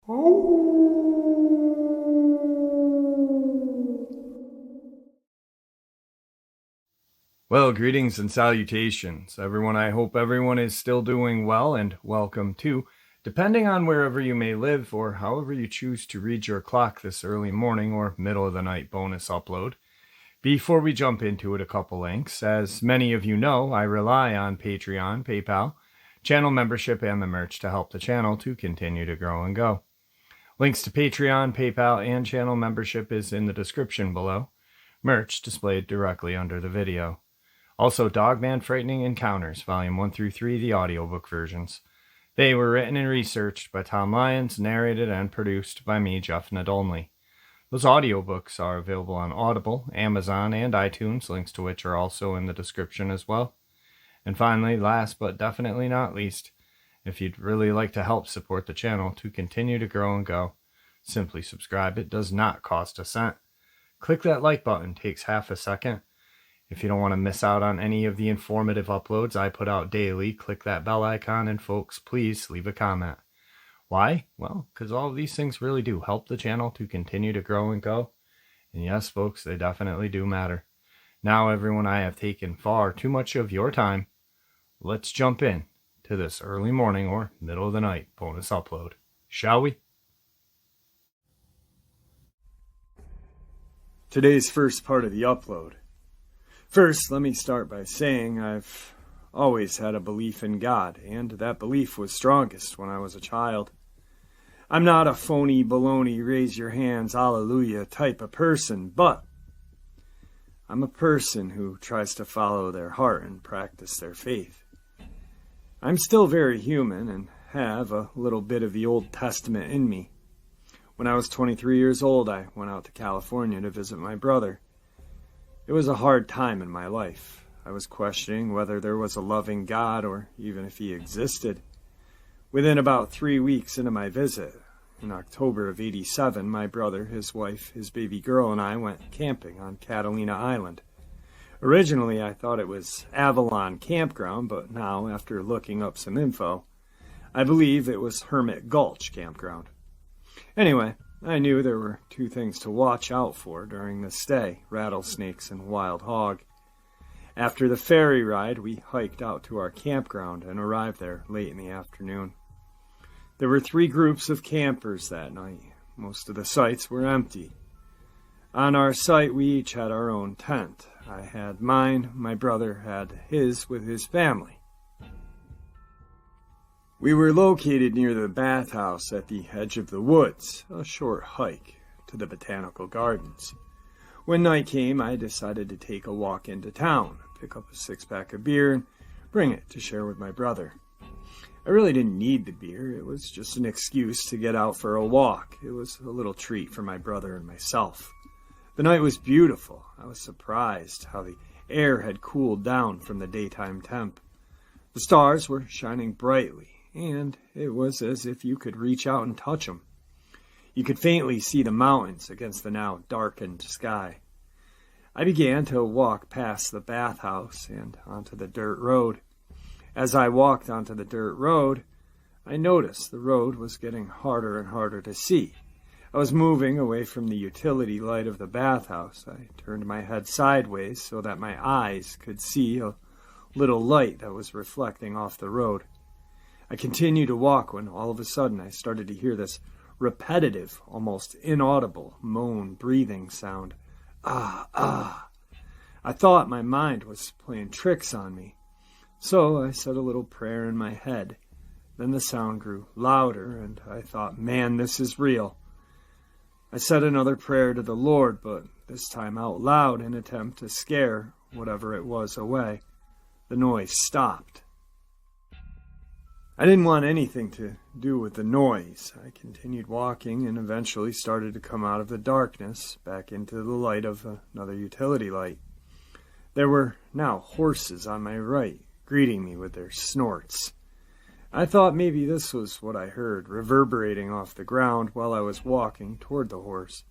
Well, greetings and salutations, everyone. I hope everyone is still doing well, and welcome to, depending on wherever you may live or however you choose to read your clock this early morning or middle of the night bonus upload. Before we jump into it, a couple links. As many of you know, I rely on Patreon, PayPal, channel membership, and the merch to help the channel to continue to grow and go. Links to Patreon, PayPal, and channel membership is in the description below. Merch displayed directly under the video. Also, Dogman Frightening Encounters, Volume 1 through 3, the audiobook versions. They were written and researched by Tom Lyons, narrated and produced by me, Jeff Nadolny. Those audiobooks are available on Audible, Amazon, and iTunes, links to which are also in the description as well. And finally, last but definitely not least, if you'd really like to help support the channel to continue to grow and go, simply subscribe. It does not cost a cent. Click that like button, takes half a second. If you don't want to miss out on any of the informative uploads I put out daily, click that bell icon, and folks, please leave a comment. Why? Well, because all of these things really do help the channel to continue to grow and go. And yes, folks, they definitely do matter. Now, everyone, I have taken far too much of your time. Let's jump in to this early morning or middle of the night bonus upload, shall we? Today's first part of the upload. First, let me start by saying I've always had a belief in God, and that belief was strongest when I was a child. I'm not a phony, baloney, raise your hands, hallelujah type of person, but I'm a person who tries to follow their heart and practice their faith. I'm still very human and have a little bit of the Old Testament in me. When I was 23 years old, I went out to California to visit my brother. It was a hard time in my life. I was questioning whether there was a loving God or even if he existed. Within about 3 weeks into my visit, in October of '87, my brother, his wife, his baby girl, and I went camping on Catalina Island. Originally, I thought it was Avalon Campground, but now, after looking up some info, I believe it was Hermit Gulch Campground. Anyway, I knew there were two things to watch out for during the stay, rattlesnakes and wild hog. After the ferry ride, we hiked out to our campground and arrived there late in the afternoon. There were 3 groups of campers that night. Most of the sites were empty. On our site, we each had our own tent. I had mine, my brother had his with his family. We were located near the bathhouse at the edge of the woods, a short hike to the botanical gardens. When night came, I decided to take a walk into town, pick up a 6-pack of beer, and bring it to share with my brother. I really didn't need the beer. It was just an excuse to get out for a walk. It was a little treat for my brother and myself. The night was beautiful. I was surprised how the air had cooled down from the daytime temp. The stars were shining brightly, and it was as if you could reach out and touch them. You could faintly see the mountains against the now darkened sky. I began to walk past the bathhouse and onto the dirt road. As I walked onto the dirt road, I noticed the road was getting harder and harder to see. I was moving away from the utility light of the bathhouse. I turned my head sideways so that my eyes could see a little light that was reflecting off the road. I continued to walk when all of a sudden I started to hear this repetitive, almost inaudible moan breathing sound. Ah, ah. I thought my mind was playing tricks on me. So I said a little prayer in my head. Then the sound grew louder, and I thought, man, this is real. I said another prayer to the Lord, but this time out loud in an attempt to scare whatever it was away. The noise stopped. I didn't want anything to do with the noise. I continued walking and eventually started to come out of the darkness back into the light of another utility light. There were now horses on my right, greeting me with their snorts. I thought maybe this was what I heard, reverberating off the ground while I was walking toward the horse.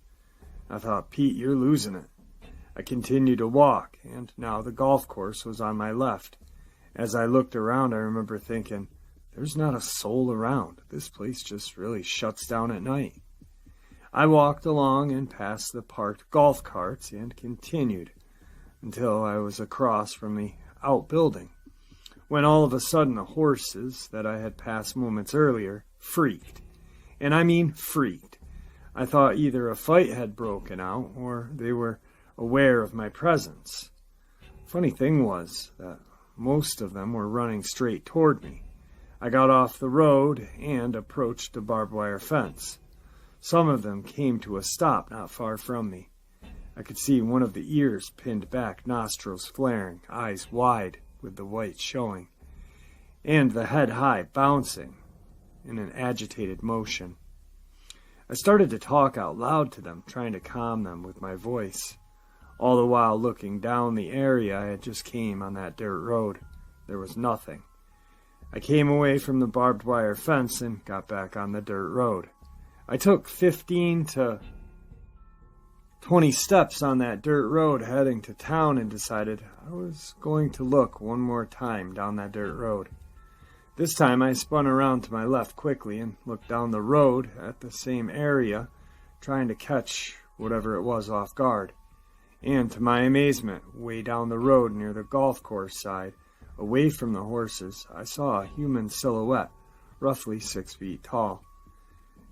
I thought, Pete, you're losing it. I continued to walk, and now the golf course was on my left. As I looked around, I remember thinking, There's not a soul around. This place just really shuts down at night. I walked along and past the parked golf carts and continued until I was across from the outbuilding, when all of a sudden the horses that I had passed moments earlier freaked. And I mean freaked. I thought either a fight had broken out or they were aware of my presence. Funny thing was that most of them were running straight toward me. I got off the road and approached the barbed wire fence. Some of them came to a stop not far from me. I could see one of the ears pinned back, nostrils flaring, eyes wide with the white showing, and the head high, bouncing in an agitated motion. I started to talk out loud to them, trying to calm them with my voice, all the while looking down the area I had just came on that dirt road. There was nothing. I came away from the barbed wire fence and got back on the dirt road. I took 15 to 20 steps on that dirt road heading to town and decided I was going to look one more time down that dirt road. This time I spun around to my left quickly and looked down the road at the same area, trying to catch whatever it was off guard. And to my amazement, way down the road near the golf course side, away from the horses, I saw a human silhouette, roughly 6 feet tall.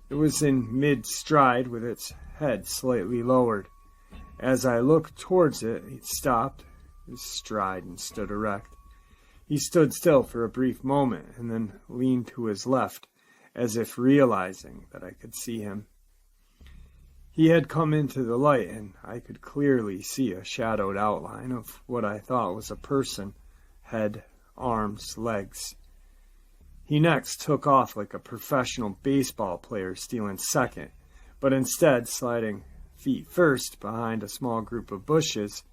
It was in mid-stride with its head slightly lowered. As I looked towards it, it stopped his stride and stood erect. He stood still for a brief moment and then leaned to his left, as if realizing that I could see him. He had come into the light, and I could clearly see a shadowed outline of what I thought was a person, head, arms, legs. He next took off like a professional baseball player stealing second, but instead, sliding feet first behind a small group of bushes,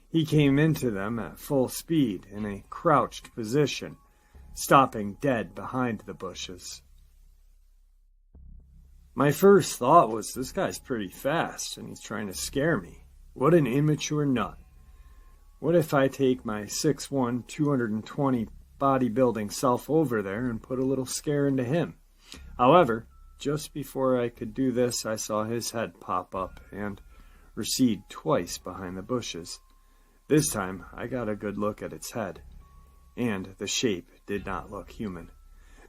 he came into them at full speed in a crouched position, stopping dead behind the bushes. My first thought was, this guy's pretty fast, and he's trying to scare me. What an immature nut. What if I take my 6'1", 220 bodybuilding self over there and put a little scare into him? However, just before I could do this, I saw his head pop up and recede twice behind the bushes. This time, I got a good look at its head, and the shape did not look human.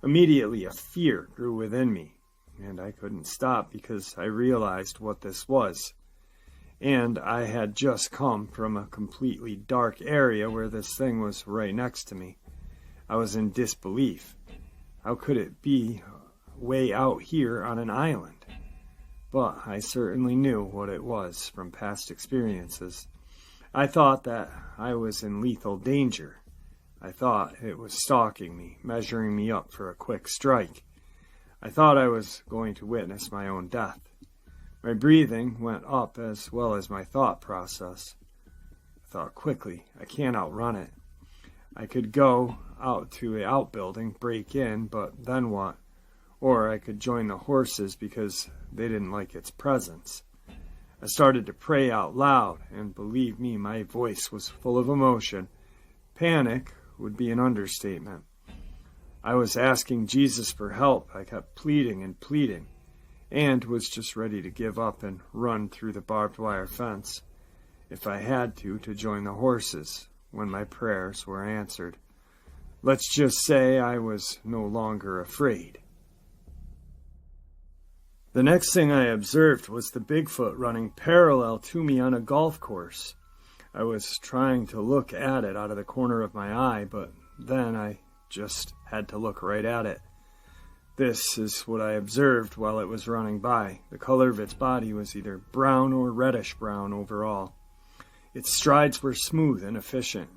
Immediately, a fear grew within me, and I couldn't stop because I realized what this was. And I had just come from a completely dark area where this thing was right next to me. I was in disbelief. How could it be way out here on an island? But I certainly knew what it was from past experiences. I thought that I was in lethal danger. I thought it was stalking me, measuring me up for a quick strike. I thought I was going to witness my own death. My breathing went up as well as my thought process. I thought quickly, I can't outrun it. I could go out to the outbuilding, break in, but then what? Or I could join the horses because they didn't like its presence. I started to pray out loud, and believe me, my voice was full of emotion. Panic would be an understatement. I was asking Jesus for help. I kept pleading and pleading, and was just ready to give up and run through the barbed wire fence, if I had to join the horses, when my prayers were answered. Let's just say I was no longer afraid. The next thing I observed was the Bigfoot running parallel to me on a golf course. I was trying to look at it out of the corner of my eye, but then I just had to look right at it. This is what I observed while it was running by. The color of its body was either brown or reddish brown overall. Its strides were smooth and efficient.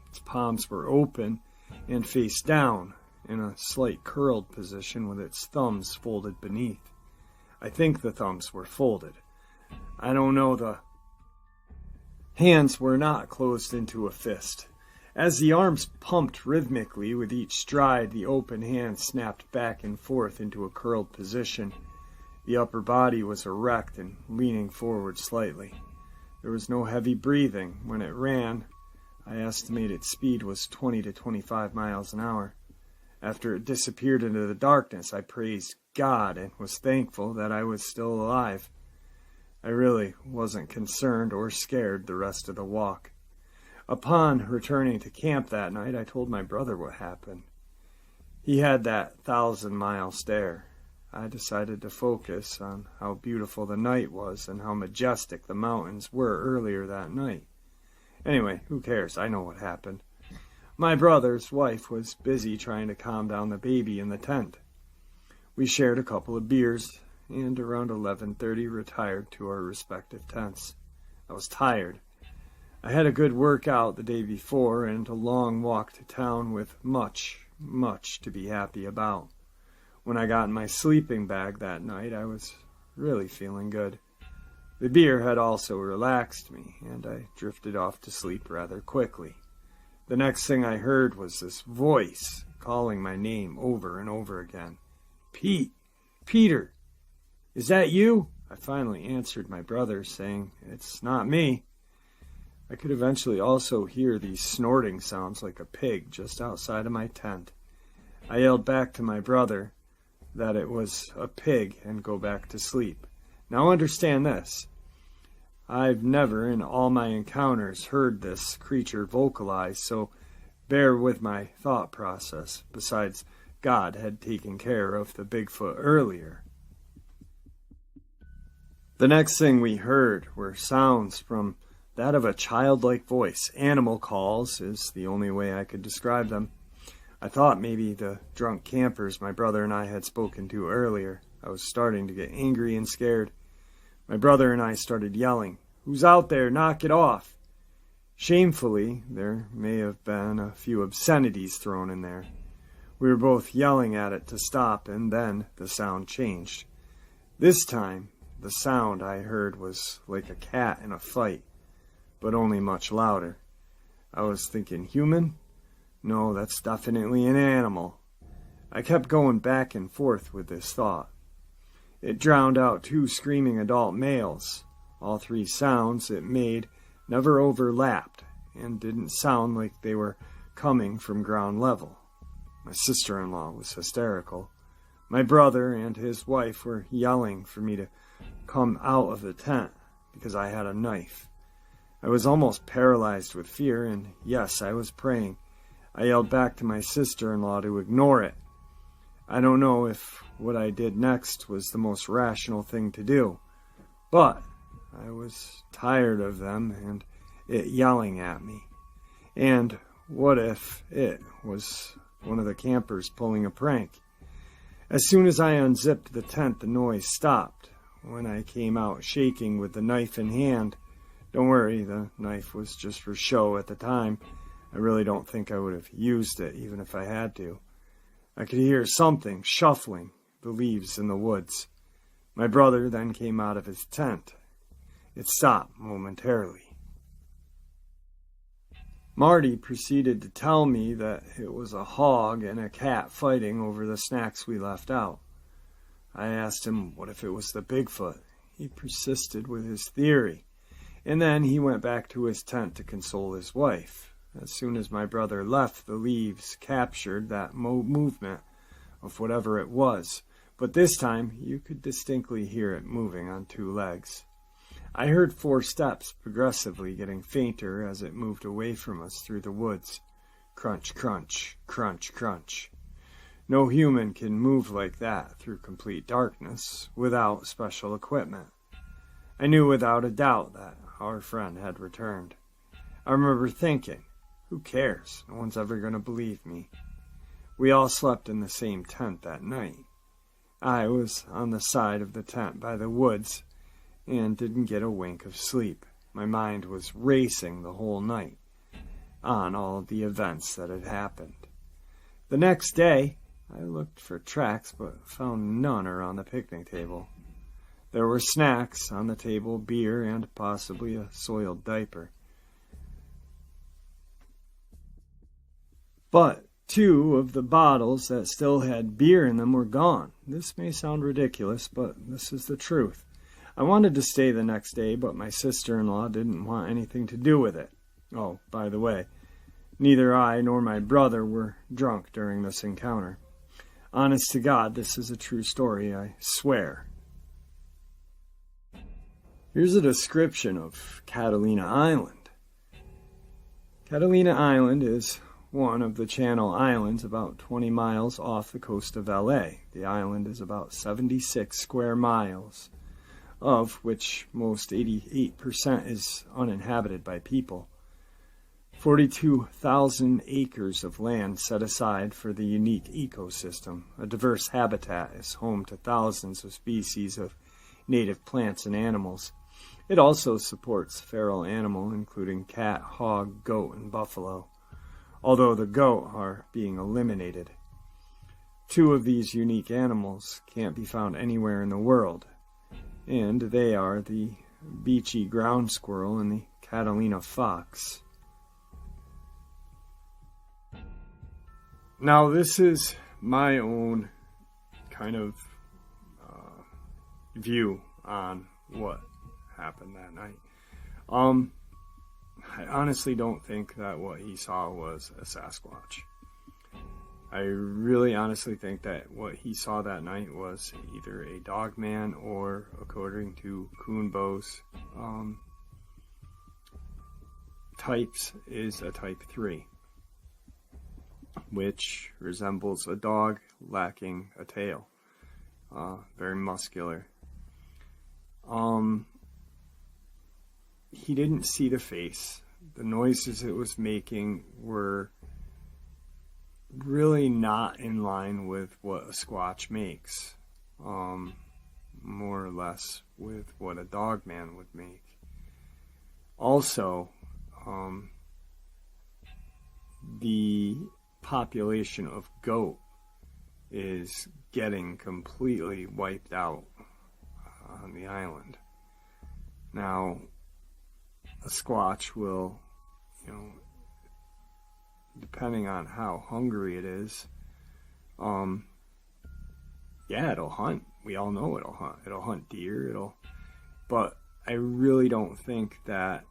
Its palms were open and face down in a slight curled position with its thumbs folded beneath. I think the thumbs were folded. I don't know, the hands were not closed into a fist. As the arms pumped rhythmically with each stride, the open hand snapped back and forth into a curled position. The upper body was erect and leaning forward slightly. There was no heavy breathing. When it ran, I estimate its speed was 20 to 25 miles an hour. After it disappeared into the darkness, I praised God and was thankful that I was still alive. I really wasn't concerned or scared the rest of the walk. Upon returning to camp that night, I told my brother what happened. He had that 1,000-mile stare. I decided to focus on how beautiful the night was and how majestic the mountains were earlier that night. Anyway, who cares? I know what happened. My brother's wife was busy trying to calm down the baby in the tent. We shared a couple of beers, and around 11:30 retired to our respective tents. I was tired. I had a good workout the day before and a long walk to town with much to be happy about. When I got in my sleeping bag that night, I was really feeling good. The beer had also relaxed me, and I drifted off to sleep rather quickly. The next thing I heard was this voice calling my name over and over again. "Pete! Peter! Is that you?" I finally answered my brother, saying, "It's not me." I could eventually also hear these snorting sounds like a pig just outside of my tent. I yelled back to my brother that it was a pig and go back to sleep. Now understand this. I've never in all my encounters heard this creature vocalize, so bear with my thought process. Besides, God had taken care of the Bigfoot earlier. The next thing we heard were sounds from that of a childlike voice. Animal calls is the only way I could describe them. I thought maybe the drunk campers my brother and I had spoken to earlier. I was starting to get angry and scared. My brother and I started yelling, "Who's out there? Knock it off!" Shamefully, there may have been a few obscenities thrown in there. We were both yelling at it to stop, and then the sound changed. This time, the sound I heard was like a cat in a fight, but only much louder. I was thinking, human? No, that's definitely an animal. I kept going back and forth with this thought. It drowned out 2 screaming adult males. All 3 sounds it made never overlapped and didn't sound like they were coming from ground level. My sister-in-law was hysterical. My brother and his wife were yelling for me to come out of the tent because I had a knife. I was almost paralyzed with fear, and yes, I was praying. I yelled back to my sister-in-law to ignore it. I don't know if what I did next was the most rational thing to do, but I was tired of them and it yelling at me. And what if it was one of the campers pulling a prank? As soon as I unzipped the tent, the noise stopped. When I came out shaking with the knife in hand, don't worry, the knife was just for show at the time. I really don't think I would have used it, even if I had to. I could hear something shuffling the leaves in the woods. My brother then came out of his tent. It stopped momentarily. Marty proceeded to tell me that it was a hog and a cat fighting over the snacks we left out. I asked him what if it was the Bigfoot. He persisted with his theory, and then he went back to his tent to console his wife. As soon as my brother left, the leaves captured that movement of whatever it was, but this time you could distinctly hear it moving on 2 legs. I heard 4 steps progressively getting fainter as it moved away from us through the woods. Crunch, crunch, crunch, crunch. No human can move like that through complete darkness without special equipment. I knew without a doubt that our friend had returned. I remember thinking, who cares? No one's ever going to believe me. We all slept in the same tent that night. I was on the side of the tent by the woods and didn't get a wink of sleep. My mind was racing the whole night on all of the events that had happened. The next day, I looked for tracks but found none around the picnic table. There were snacks on the table, beer, and possibly a soiled diaper. But 2 of the bottles that still had beer in them were gone. This may sound ridiculous, but this is the truth. I wanted to stay the next day, but my sister-in-law didn't want anything to do with it. Oh, by the way, Neither I nor my brother were drunk during this encounter. Honest to God, this is a true story, I swear. Here's a description of Catalina Island. Catalina Island is one of the Channel Islands about 20 miles off the coast of LA. The island is about 76 square miles, of which most 88% is uninhabited by people. 42,000 acres of land set aside for the unique ecosystem. A diverse habitat is home to thousands of species of native plants and animals. It also supports feral animal, including cat, hog, goat, and buffalo, although the goat are being eliminated. 2 of these unique animals can't be found anywhere in the world, and they are the beachy ground squirrel and the Catalina fox. Now, this is my own kind of view on what happened that night. I honestly don't think that what he saw was a Sasquatch. I really honestly think that what he saw that night was either a Dogman or, according to Kuhnbo's types, is a type 3. Which resembles a dog lacking a tail. Very muscular. He didn't see the face. The noises it was making were really not in line with what a Squatch makes. More or less with what a Dogman would make. Also, the population of goat is getting completely wiped out on the island. Now, a Squatch will, depending on how hungry it is, it'll hunt. We all know it'll hunt. It'll hunt deer, but I really don't think that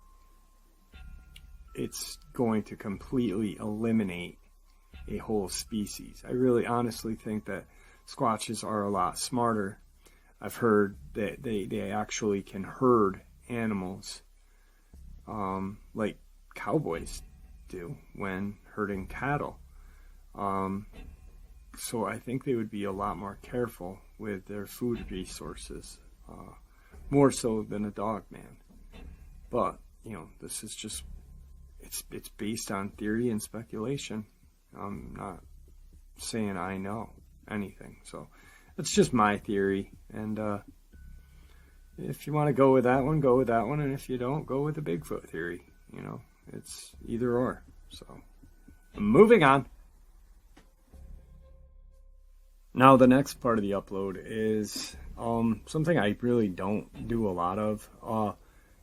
it's going to completely eliminate a whole species. I really honestly think that Squatches are a lot smarter. I've heard that they actually can herd animals like cowboys do when herding cattle. So I think they would be a lot more careful with their food resources, more so than a Dogman. But, this is just, it's based on theory and speculation. I'm not saying I know anything, so it's just my theory, and if you want to go with that one, go with that one, and if you don't, go with the Bigfoot theory. It's either or. So, moving on. Now, the next part of the upload is something I really don't do a lot of,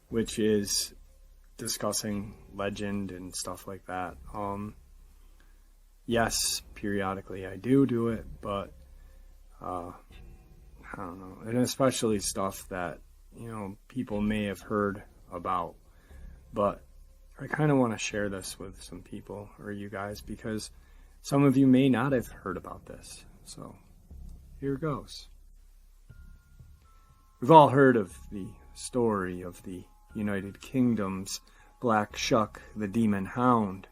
which is discussing legend and stuff like that. Yes, periodically I do it, but I don't know, and especially stuff that people may have heard about, but I kind of want to share this with some people or you guys because some of you may not have heard about this. So here goes. We've all heard of the story of the United Kingdom's Black Shuck, the Demon Hound.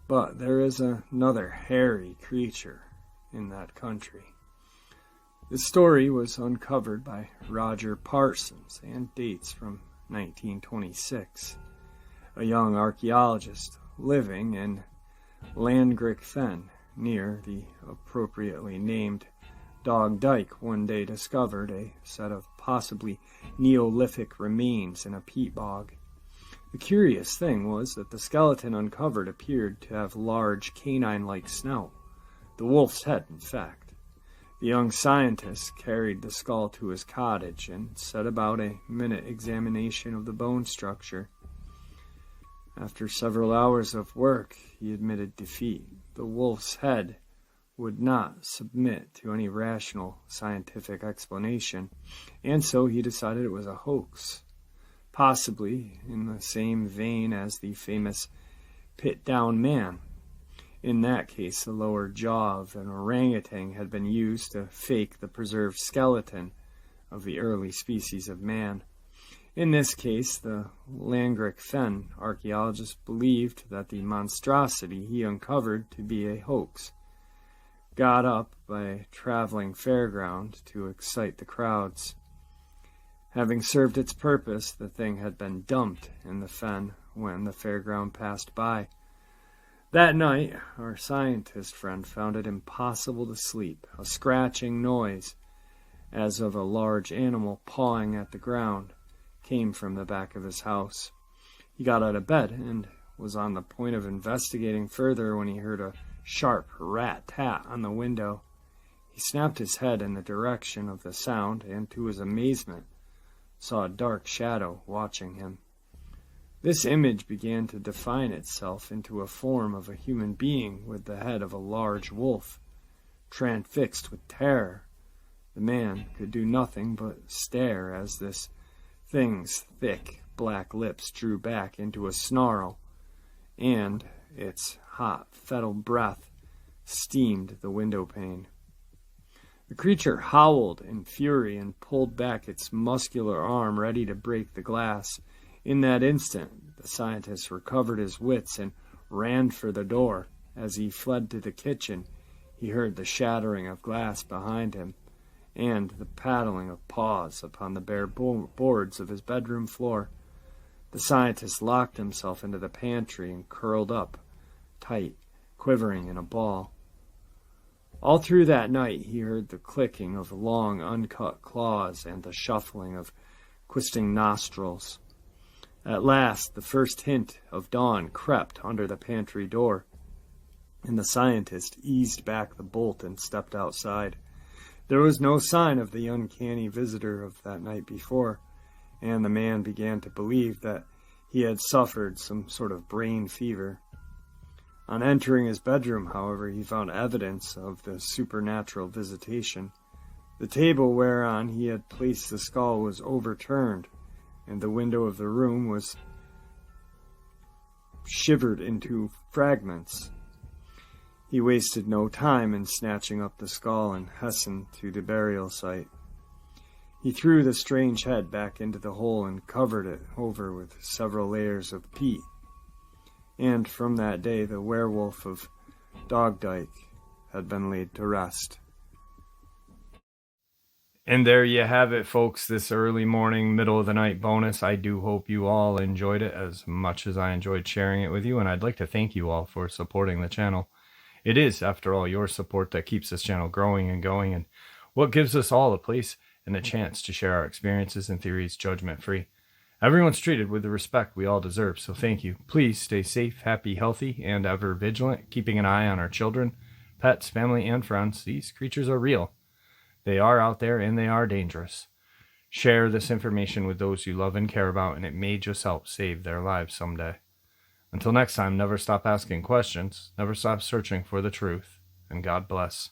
But there is another hairy creature in that country. The story was uncovered by Roger Parsons and dates from 1926. A young archaeologist living in Llangrick Fen, near the appropriately named Dog Dyke, one day discovered a set of possibly Neolithic remains in a peat bog. The curious thing was that the skeleton uncovered appeared to have large canine-like snout, the wolf's head, in fact. The young scientist carried the skull to his cottage and set about a minute examination of the bone structure. After several hours of work, he admitted defeat. The wolf's head would not submit to any rational scientific explanation, and so he decided it was a hoax. Possibly in the same vein as the famous pit-down man. In that case, the lower jaw of an orangutan had been used to fake the preserved skeleton of the early species of man. In this case, the Langrick Fen archaeologist believed that the monstrosity he uncovered to be a hoax, got up by a traveling fairground to excite the crowds. Having served its purpose, the thing had been dumped in the fen when the fairground passed by. That night, our scientist friend found it impossible to sleep. A scratching noise, as of a large animal pawing at the ground, came from the back of his house. He got out of bed and was on the point of investigating further when he heard a sharp rat-tat on the window. He snapped his head in the direction of the sound and, to his amazement, saw a dark shadow watching him. This image began to define itself into a form of a human being with the head of a large wolf. Transfixed with terror, the man could do nothing but stare as this thing's thick black lips drew back into a snarl, and its hot, fetid breath steamed the window pane. The creature howled in fury and pulled back its muscular arm, ready to break the glass. In that instant, the scientist recovered his wits and ran for the door. As he fled to the kitchen, he heard the shattering of glass behind him and the paddling of paws upon the bare boards of his bedroom floor. The scientist locked himself into the pantry and curled up, tight, quivering in a ball. All through that night he heard the clicking of long, uncut claws and the shuffling of twisting nostrils. At last, the first hint of dawn crept under the pantry door, and the scientist eased back the bolt and stepped outside. There was no sign of the uncanny visitor of that night before, and the man began to believe that he had suffered some sort of brain fever. On entering his bedroom, however, he found evidence of the supernatural visitation. The table whereon he had placed the skull was overturned, and the window of the room was shivered into fragments. He wasted no time in snatching up the skull and hastened to the burial site. He threw the strange head back into the hole and covered it over with several layers of peat. And from that day, the werewolf of Dogdyke had been laid to rest. And there you have it, folks, this early morning, middle of the night bonus. I do hope you all enjoyed it as much as I enjoyed sharing it with you, and I'd like to thank you all for supporting the channel. It is, after all, your support that keeps this channel growing and going, and what gives us all a place and a chance to share our experiences and theories judgment-free. Everyone's treated with the respect we all deserve, so thank you. Please stay safe, happy, healthy, and ever vigilant, keeping an eye on our children, pets, family, and friends. These creatures are real. They are out there, and they are dangerous. Share this information with those you love and care about, and it may just help save their lives someday. Until next time, never stop asking questions, never stop searching for the truth, and God bless.